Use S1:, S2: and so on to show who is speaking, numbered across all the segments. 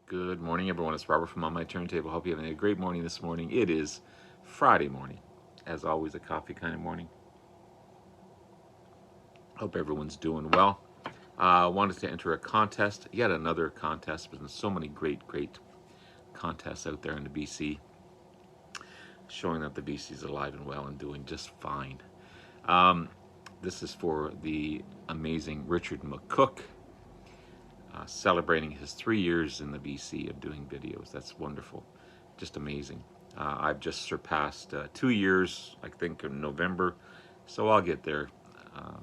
S1: Good morning, everyone. It's Robert from On My Turntable. Hope you're having a great morning this morning. It is Friday morning. As always, a coffee kind of morning. Hope everyone's doing well. Wanted to enter a contest, yet another contest. There's been so many great contests out there in the BC, showing that the BC is alive and well and doing just fine. This is for the amazing Richard McCook, celebrating his 3 years in the BC of doing videos. That's wonderful, just amazing. I've just surpassed 2 years, I think, in November, so I'll get there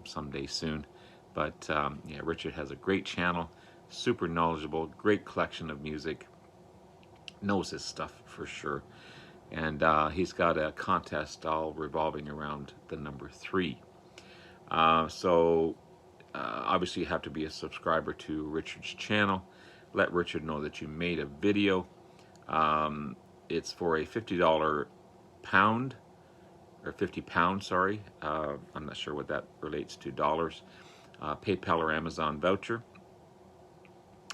S1: someday soon. But yeah, Richard has a great channel, super knowledgeable, great collection of music, knows his stuff for sure. And he's got a contest all revolving around the number 3. Obviously you have to be a subscriber to Richard's channel. Let Richard know that you made a video. It's for a $50 pound, or 50 pounds, sorry. I'm not sure what that relates to dollars. PayPal or Amazon voucher,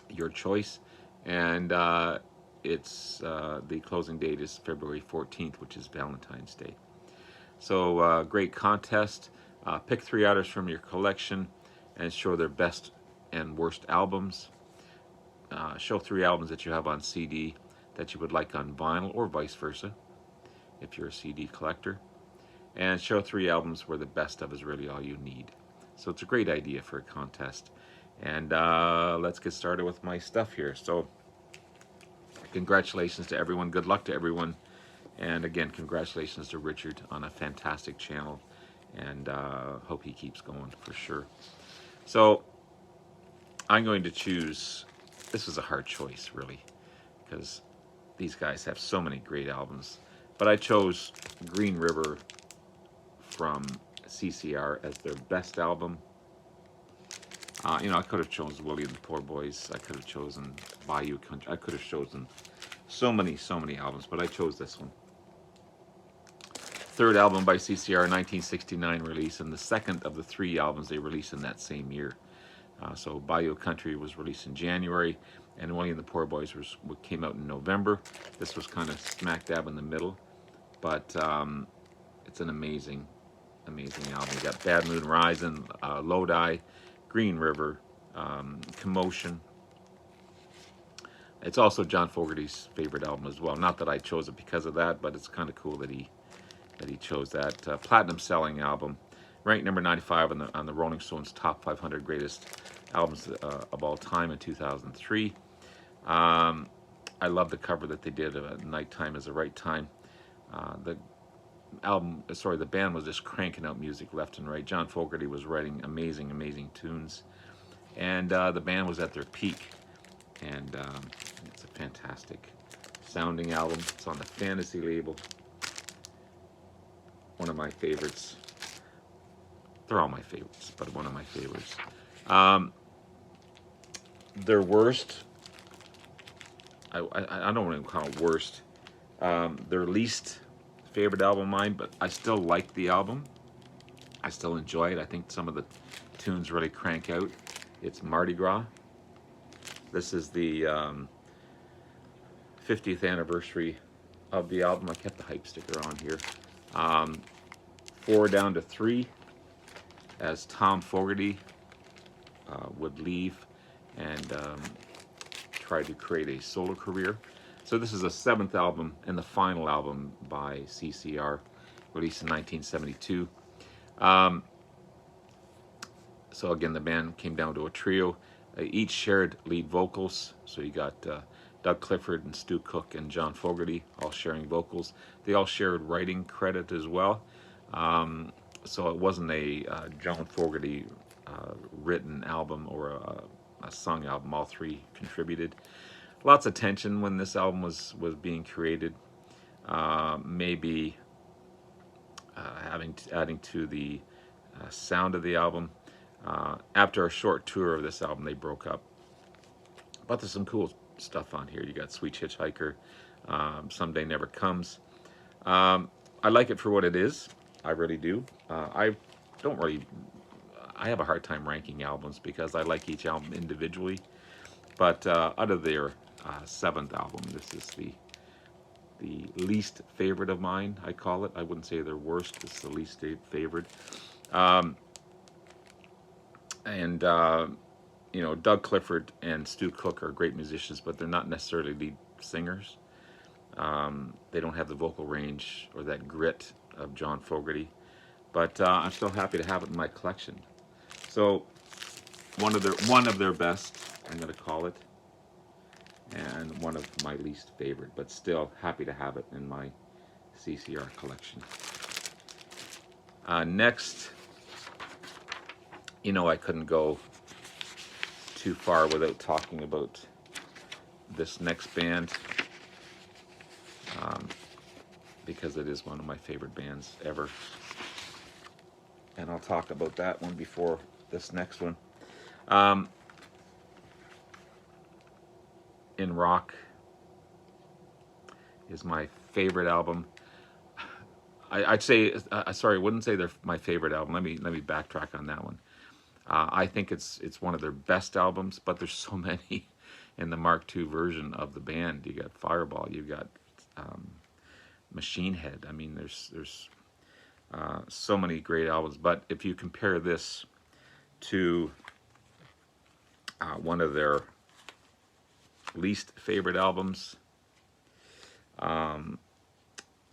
S1: your choice. And it's the closing date is February 14th, which is Valentine's Day. So great contest. Pick 3 artists from your collection and show their best and worst albums. Show 3 albums that you have on CD that you would like on vinyl, or vice versa if you're a CD collector. And show 3 albums where the best of is really all you need. So it's a great idea for a contest. And let's get started with my stuff here. So congratulations to everyone. Good luck to everyone. And again, congratulations to Richard on a fantastic channel. And hope he keeps going for sure. So I'm going to choose, this was a hard choice really, because these guys have so many great albums. But I chose Green River from CCR as their best album. I could have chosen Willie and the Poor Boys. I could have chosen Bayou Country. I could have chosen so many albums, but I chose this one. Third album by CCR, 1969 release, and the second of the 3 albums they released in that same year. So Bayou Country was released in January, and Willie and the Poor Boys came out in November. This was kind of smack dab in the middle, but it's an amazing album. You got Bad Moon Rising, Lodi, Green River, Commotion. It's also John Fogerty's favorite album as well. Not that I chose it because of that, but it's kind of cool that he chose that. Platinum selling album, ranked number 95 on the Rolling Stones top 500 greatest albums of all time in 2003. I love the cover that they did of Nighttime is the Right Time. The band was just cranking out music left and right. John Fogerty was writing amazing tunes, and the band was at their peak. And it's a fantastic sounding album. It's on the Fantasy label. One of my favorites. They're all my favorites, but one of my favorites. Their worst, I don't want to call it worst. Their least favorite album of mine, but I still like the album. I still enjoy it. I think some of the tunes really crank out. It's Mardi Gras. This is the 50th anniversary of the album. I kept the hype sticker on here. 4 down to 3, as Tom Fogerty would leave and try to create a solo career. So this is the 7th album and the final album by CCR, released in 1972. So again, the band came down to a trio. Each shared lead vocals. So you got Doug Clifford and Stu Cook and John Fogerty all sharing vocals. They all shared writing credit as well. So it wasn't a John Fogerty written album or a sung album. All 3 contributed. Lots of tension when this album was being created. Maybe adding to the sound of the album. After a short tour of this album, they broke up. But there's some cool stuff on here. You got Sweet Hitchhiker, Someday Never Comes. I like it for what it is. I really do. I have a hard time ranking albums because I like each album individually. But out of their seventh album. This is the least favorite of mine, I call it. I wouldn't say they're worst. It's the least favorite. Um, and you know, Doug Clifford and Stu Cook are great musicians, but they're not necessarily lead singers. They don't have the vocal range or that grit of John Fogerty. But I'm still happy to have it in my collection. So one of their best, I'm going to call it, and one of my least favorite, but still happy to have it in my CCR collection. Next, you know, I couldn't go too far without talking about this next band, because it is one of my favorite bands ever. And I'll talk about that one before this next one. In Rock is my favorite album. I'd say, sorry, I wouldn't say they're my favorite album. Let me backtrack on that one. I think it's one of their best albums, but there's so many in the Mark II version of the band. You got Fireball, you got Machine Head. I mean, there's so many great albums. But if you compare this to one of their least favorite albums,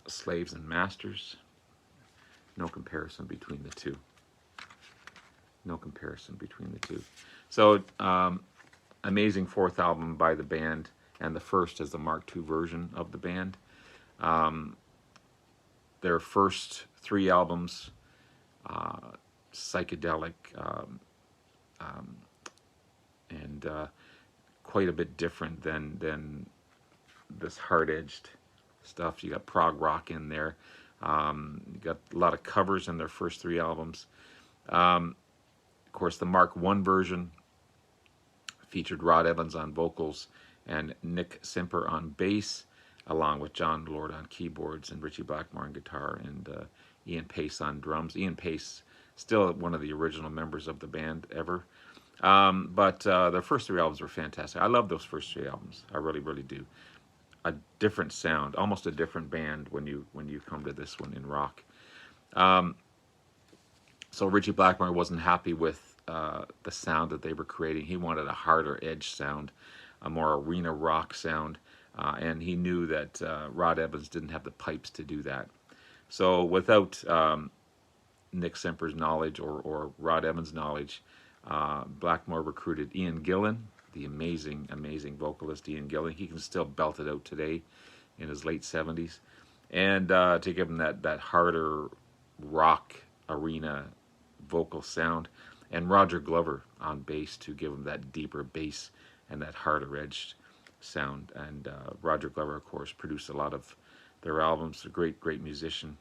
S1: Slaves and Masters, no comparison between the two. No comparison between the two. So, amazing fourth album by the band, and the first is the Mark II version of the band. Their first three albums, psychedelic, and quite a bit different than this hard-edged stuff. You got prog rock in there. You got a lot of covers in their first three albums. Of course, the Mark I version featured Rod Evans on vocals and Nick Simper on bass, along with John Lord on keyboards and Richie Blackmore on guitar, and Ian Pace on drums. Ian Pace, still one of the original members of the band ever. But their first three albums were fantastic. I love those first three albums. I really, really do. A different sound, almost a different band when you come to this one in rock. So Richie Blackmore wasn't happy with the sound that they were creating. He wanted a harder edge sound, a more arena rock sound, and he knew that Rod Evans didn't have the pipes to do that. So without Nick Simper's knowledge or Rod Evans' knowledge, Blackmore recruited Ian Gillan, the amazing vocalist Ian Gillan. He can still belt it out today in his late 70s. And to give him that harder rock arena vocal sound. And Roger Glover on bass to give him that deeper bass and that harder edged sound. And Roger Glover, of course, produced a lot of their albums. A great musician.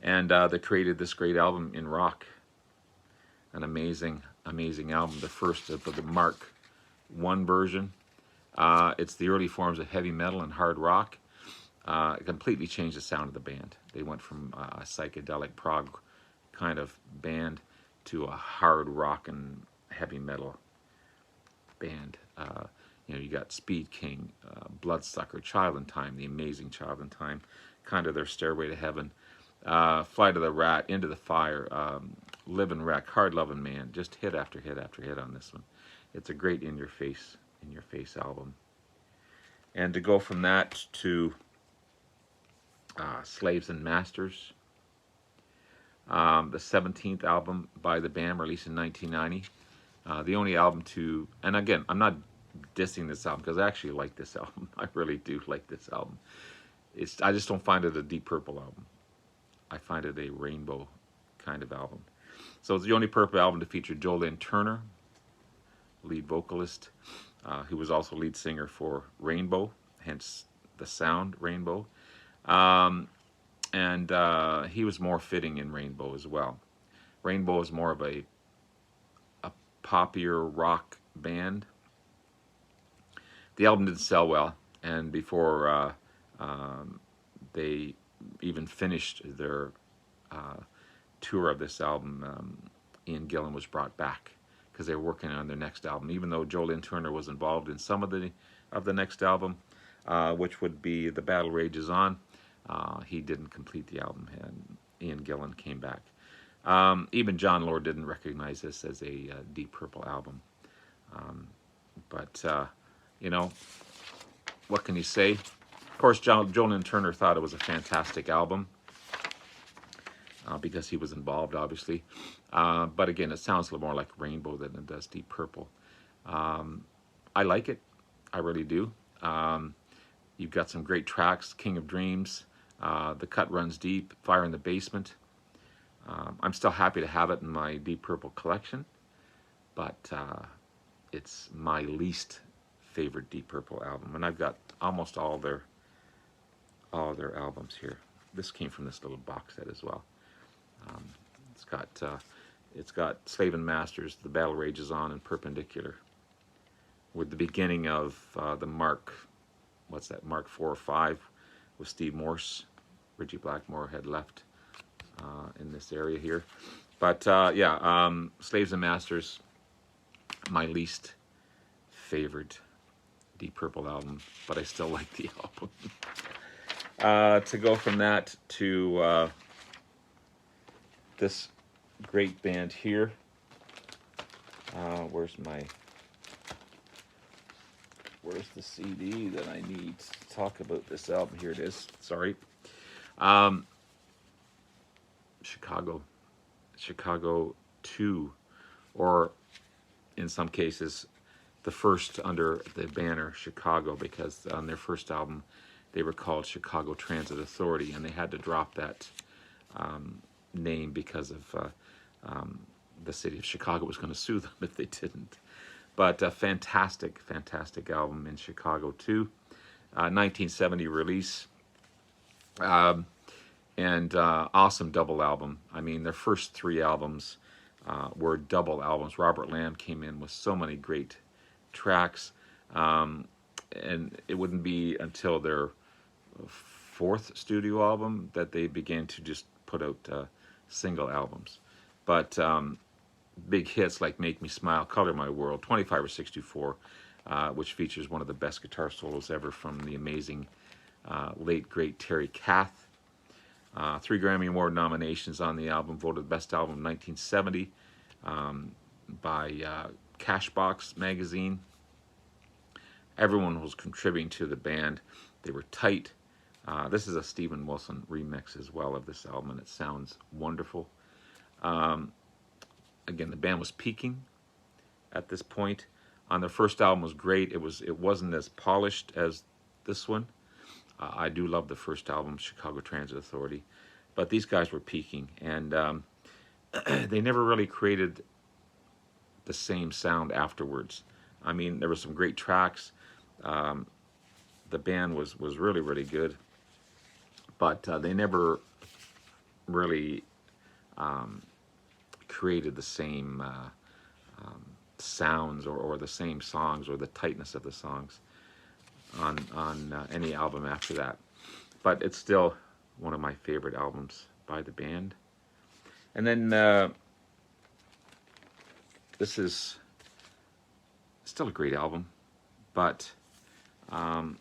S1: And they created this great album in rock. An amazing album. The first of the Mark I version. It's the early forms of heavy metal and hard rock. It completely changed the sound of the band. They went from a psychedelic prog kind of band to a hard rock and heavy metal band. You got Speed King, Bloodsucker, Child in Time, the amazing Child in Time, kind of their Stairway to Heaven. Flight of the Rat, Into the Fire, Live and Wreck, Hard Lovin' Man, just hit after hit after hit on this one. It's a great in your face album. And to go from that to Slaves and Masters, the 17th album by the band, released in 1990. The only album to, and again, I'm not dissing this album because I actually like this album. I really do like this album. I just don't find it a Deep Purple album. I find it a Rainbow kind of album. So it's the only Purple album to feature Jolene Turner, lead vocalist, who was also lead singer for Rainbow, hence the sound Rainbow. And he was more fitting in Rainbow as well. Rainbow is more of a poppier rock band. The album didn't sell well, and before they even finished their tour of this album, Ian Gillan was brought back because they were working on their next album. Even though Joe Lynn Turner was involved in some of the next album, which would be The Battle Rages On, he didn't complete the album, and Ian Gillan came back. Even John Lord didn't recognize this as a Deep Purple album. But you know, what can you say? Of course, Joe Lynn Turner thought it was a fantastic album because he was involved, obviously. But again, it sounds a little more like Rainbow than it does Deep Purple. I like it. I really do. You've got some great tracks, King of Dreams, The Cut Runs Deep, Fire in the Basement. I'm still happy to have it in my Deep Purple collection, but it's my least favorite Deep Purple album, and I've got almost all their albums here. This came from this little box set as well. It's got Slave and Masters, The Battle Rages On, and Perpendicular, with the beginning of the Mark 4 or 5 with Steve Morse. Reggie Blackmore had left in this area here. But yeah, Slaves and Masters, my least favorite Deep Purple album, but I still like the album. To go from that to this great band here. Where's the CD that I need to talk about this album? Here it is. Sorry. Chicago 2, or in some cases the first under the banner Chicago, because on their first album they were called Chicago Transit Authority, and they had to drop that name because of the city of Chicago was going to sue them if they didn't. But a fantastic album in Chicago 2, 1970 release. And awesome double album. I mean, their first 3 albums were double albums. Robert Lamb came in with so many great tracks, and it wouldn't be until their 4th studio album that they began to just put out single albums. But big hits like Make Me Smile, Color My World, 25 or 64, which features one of the best guitar solos ever from the amazing late great Terry Kath. 3 Grammy Award nominations on the album, voted Best Album 1970 by Cashbox magazine. Everyone was contributing to the band. They were tight. This is a Steven Wilson remix as well of this album, and it sounds wonderful. Again, the band was peaking at this point. On their first album was great. It wasn't as polished as this one. I do love the first album, Chicago Transit Authority, but these guys were peaking, and they never really created the same sound afterwards. I mean, there were some great tracks. The band was really good, but they never really created the same sounds or the same songs or the tightness of the songs on any album after that. But it's still one of my favorite albums by the band. And then this is still a great album, but one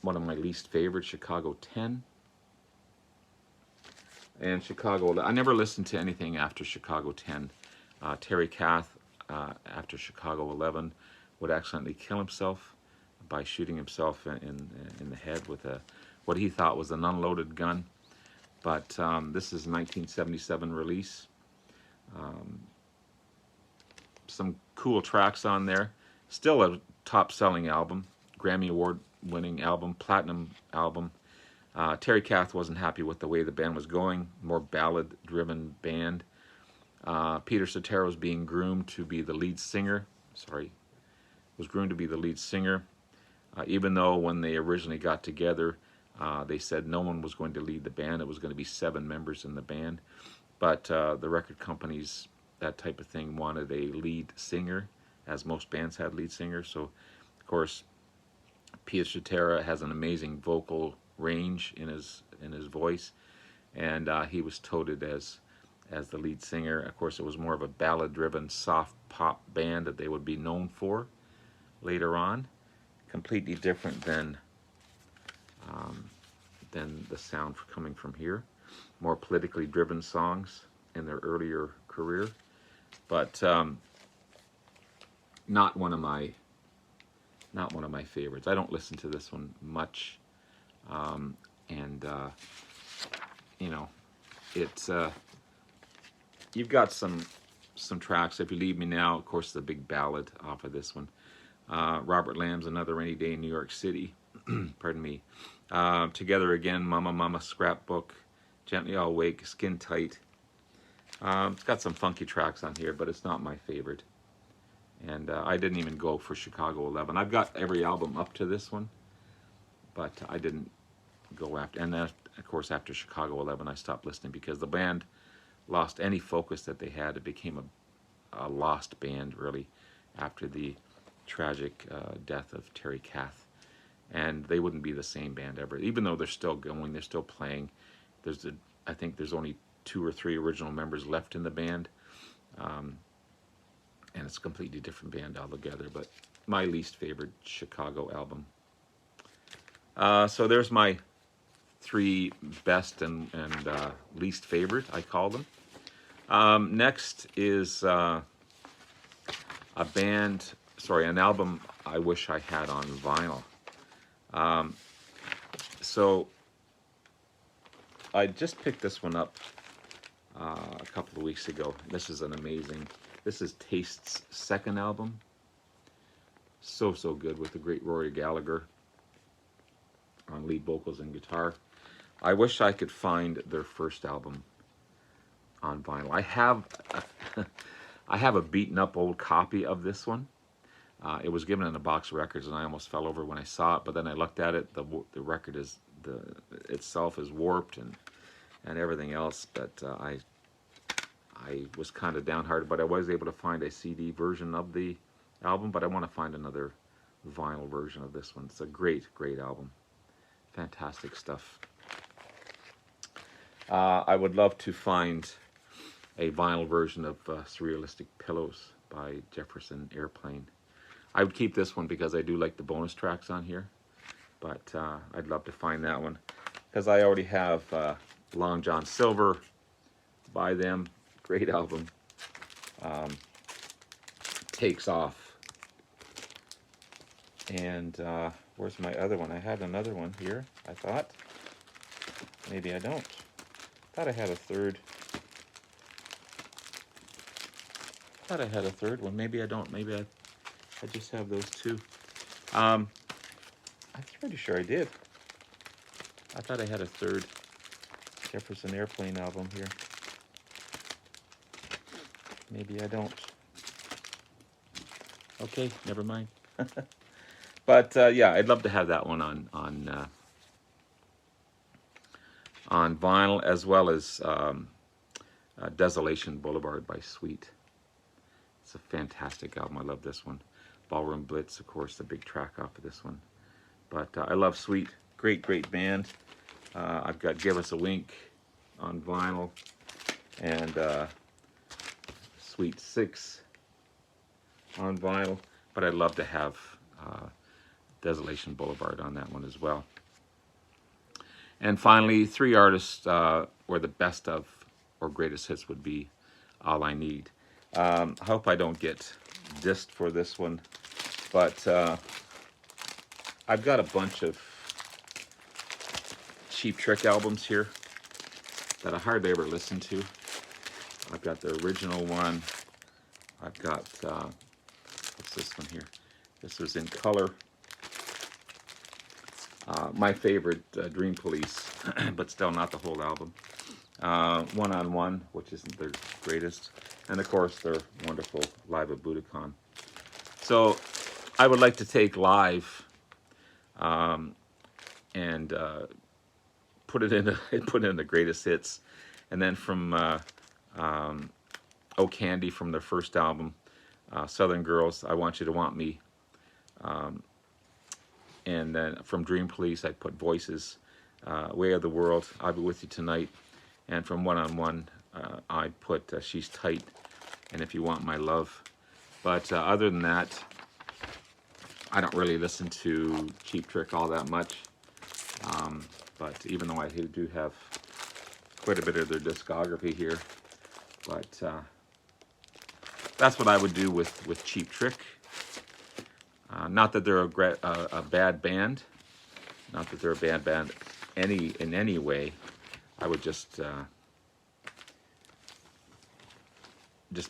S1: of my least favorite, Chicago 10. And Chicago, I never listened to anything after Chicago 10. Terry Kath, after Chicago 11, would accidentally kill himself by shooting himself in the head with what he thought was an unloaded gun. But this is a 1977 release. Some cool tracks on there. Still a top-selling album, Grammy Award-winning album, platinum album. Terry Kath wasn't happy with the way the band was going, more ballad-driven band. Peter Cetera was being groomed to be the lead singer. Even though when they originally got together, they said no one was going to lead the band. It was going to be 7 members in the band. But the record companies, that type of thing, wanted a lead singer, as most bands had lead singers. So, of course, Peter Cetera has an amazing vocal range in his voice, and he was touted as as the lead singer. Of course, it was more of a ballad-driven soft pop band that they would be known for later on. Completely different than the sound coming from here. More politically driven songs in their earlier career, but not one of my favorites. I don't listen to this one much, and you know, it's you've got some tracks. If You Leave Me Now, of course, the big ballad off of this one. Robert Lamb's Another Rainy Day in New York City. Pardon me. Together Again, Mama Mama, Scrapbook, Gently I'll Wake, Skin Tight. It's got some funky tracks on here, but it's not my favorite. And I didn't even go for Chicago 11. I've got every album up to this one, but I didn't go after. And then, of course, after Chicago 11, I stopped listening because the band lost any focus that they had. It became a lost band, really, after the tragic death of Terry Kath. And they wouldn't be the same band ever, even though they're still going, they're still playing. I think there's only 2 or 3 original members left in the band, and it's a completely different band altogether. But my least favorite Chicago album. So there's my 3 best and least favorite, I call them. Next is an album I wish I had on vinyl. So I just picked this one up a couple of weeks ago. This is this is Taste's second album. So good, with the great Rory Gallagher on lead vocals and guitar. I wish I could find their first album on vinyl. I have a beaten up old copy of this one. It was given in a box of records, and I almost fell over when I saw it. But then I looked at it. The record itself is warped and everything else. But I was kind of downhearted. But I was able to find a CD version of the album. But I want to find another vinyl version of this one. It's a great album. Fantastic stuff. I would love to find a vinyl version of Surrealistic Pillows by Jefferson Airplane. I would keep this one because I do like the bonus tracks on here, but I'd love to find that one because I already have Long John Silver by them. Great album. Takes Off. And where's my other one? I had another one here, I thought. Maybe I don't. Thought I had a third. Thought I had a third one. Maybe I don't. Maybe I just have those 2. I'm pretty sure I did. I thought I had a third Jefferson Airplane album here. Maybe I don't. Okay, never mind. But yeah, I'd love to have that one on vinyl, as well as Desolation Boulevard by Sweet. It's a fantastic album. I love this one. Ballroom Blitz, of course, the big track off of this one. But I love Sweet. Great band. I've got Give Us a Wink on vinyl, and Sweet 6 on vinyl. But I'd love to have Desolation Boulevard on that one as well. And finally, 3 artists where the best of or greatest hits would be All I Need. I hope I don't get dissed for this one, but I've got a bunch of Cheap Trick albums here that I hardly ever listen to. I've got the original one. I've got, what's this one here? This was in color. My favorite, Dream Police, but still not the whole album. One on One, which isn't their greatest. And of course, their wonderful Live at Budokan. So I would like to take Live and put it in the greatest hits. And then from Oh Candy, from their first album, Southern Girls, I Want You to Want Me. And then from Dream Police, I put Voices, Way of the World, I'll Be With You Tonight. And from One on One, I put She's Tight and If You Want My Love. But other than that, I don't really listen to Cheap Trick all that much. But even though I do have quite a bit of their discography here, but that's what I would do with Cheap Trick. Not that they're a bad band, not that they're a bad band in any way. I would just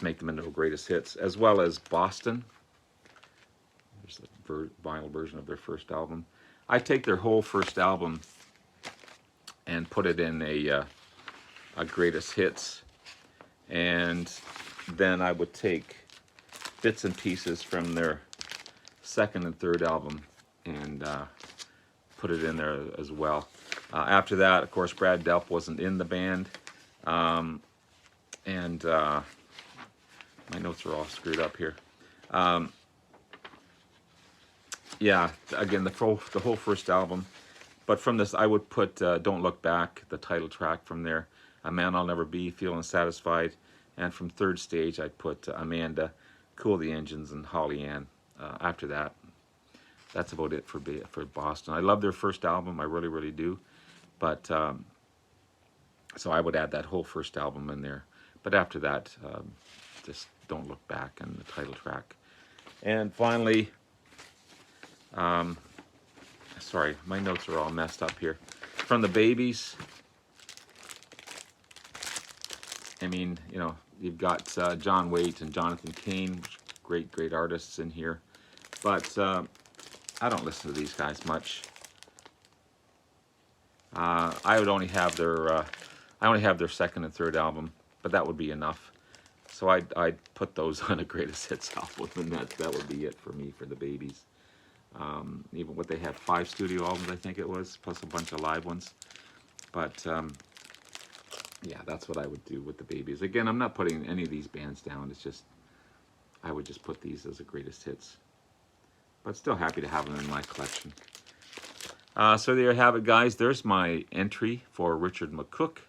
S1: make them into greatest hits, as well as Boston. There's a vinyl version of their first album. I take their whole first album and put it in a greatest hits, and then I would take bits and pieces from their second and third album and put it in there as well. After that, of course, Brad Delp wasn't in the band, and my notes are all screwed up here. Yeah, again, the whole first album. But from this, I would put Don't Look Back, the title track from there. A Man I'll Never Be, Feeling Satisfied. And from Third Stage, I'd put Amanda, Cool the Engines, and Holly Ann. After that, that's about it for Boston. I love their first album, I really, really do. But, so I would add that whole first album in there. But after that, just Don't Look Back and the title track. And finally, sorry, my notes are all messed up here. From the Babies, I mean, you know, you've got John Waite and Jonathan Cain, great artists in here. But I don't listen to these guys much. I would only have their second and third album, but that would be enough. So I'd put those on a greatest hits album, and that would be it for me for the Babies. Even what they had 5 studio albums, I think it was, plus a bunch of live ones. But yeah, that's what I would do with the Babies. Again, I'm not putting any of these bands down. It's just I would just put these as a greatest hits. But still happy to have them in my collection. So there you have it, guys. There's my entry for Richard McCook.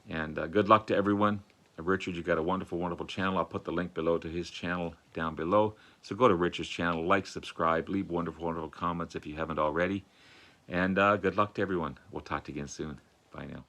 S1: And good luck to everyone. Richard, you've got a wonderful, wonderful channel. I'll put the link below to his channel down below. So go to Richard's channel, like, subscribe, leave wonderful, wonderful comments if you haven't already. And good luck to everyone. We'll talk to you again soon. Bye now.